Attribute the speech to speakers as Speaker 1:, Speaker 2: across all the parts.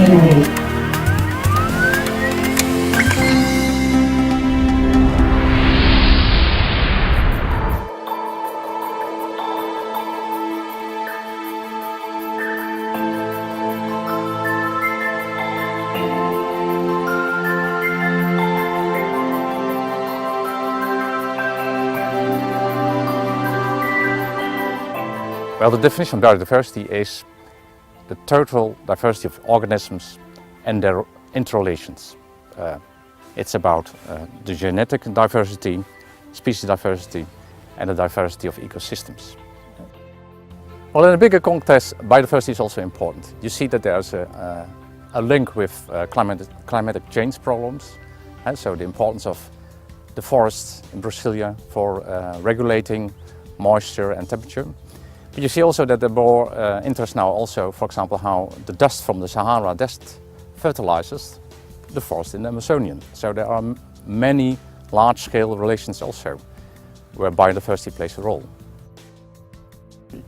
Speaker 1: community.
Speaker 2: Well, the definition of biodiversity is the total diversity of organisms and their interrelations. It's about the genetic diversity, species diversity, and the diversity of ecosystems. Well, in a bigger context, biodiversity is also important. You see that there's a link with climatic change problems, and so the importance of the forests in Brasilia for regulating moisture and temperature. But you see also that there are more interest now also, for example, how the dust from the Sahara desert fertilizes the forest in the Amazonian. So there are many large-scale relations also where biodiversity plays a role.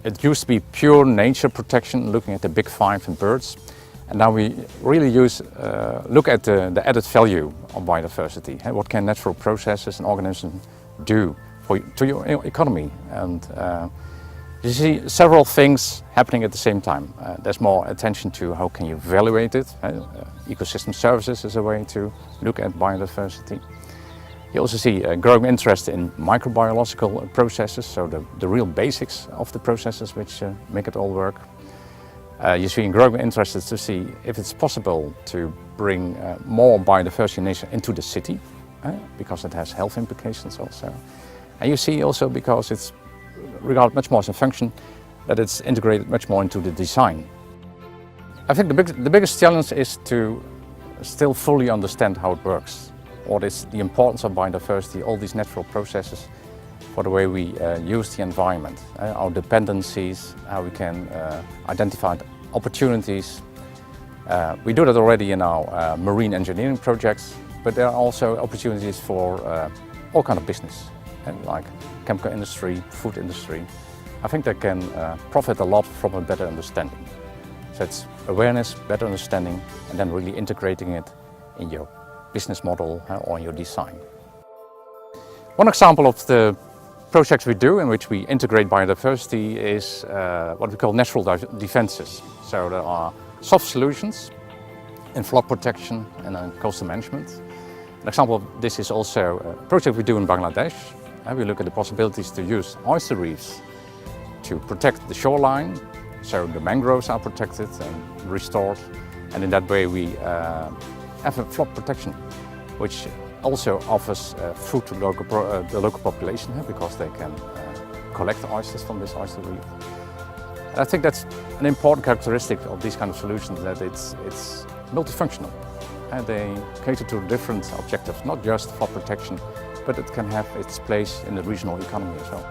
Speaker 2: It used to be pure nature protection, looking at the big five and birds, and now we really look at the added value of biodiversity. What can natural processes and organisms do to your economy? And you see several things happening at the same time. There's more attention to how can you evaluate it. Ecosystem services is a way to look at biodiversity. You also see a growing interest in microbiological processes, so the real basics of the processes which make it all work. You see a growing interest to see if it's possible to bring more biodiversity in nature into the city, because it has health implications also. And you see also, because it's regarded much more as a function, that it's integrated much more into the design. I think the biggest challenge is to still fully understand how it works. What is the importance of biodiversity, all these natural processes, for the way we use the environment, our dependencies, how we can identify opportunities. We do that already in our marine engineering projects, but there are also opportunities for all kinds of business, like chemical industry, food industry. I think they can profit a lot from a better understanding. So it's awareness, better understanding, and then really integrating it in your business model or in your design. One example of the projects we do in which we integrate biodiversity is what we call natural defenses. So there are soft solutions in flood protection and in coastal management. An example of this is also a project we do in Bangladesh. We look at the possibilities to use oyster reefs to protect the shoreline, so the mangroves are protected and restored, and in that way we have a flood protection, which also offers food to the local population, because they can collect oysters from this oyster reef. And I think that's an important characteristic of these kind of solutions, that it's multifunctional. And they cater to different objectives, not just flood protection, but it can have its place in the regional economy as well.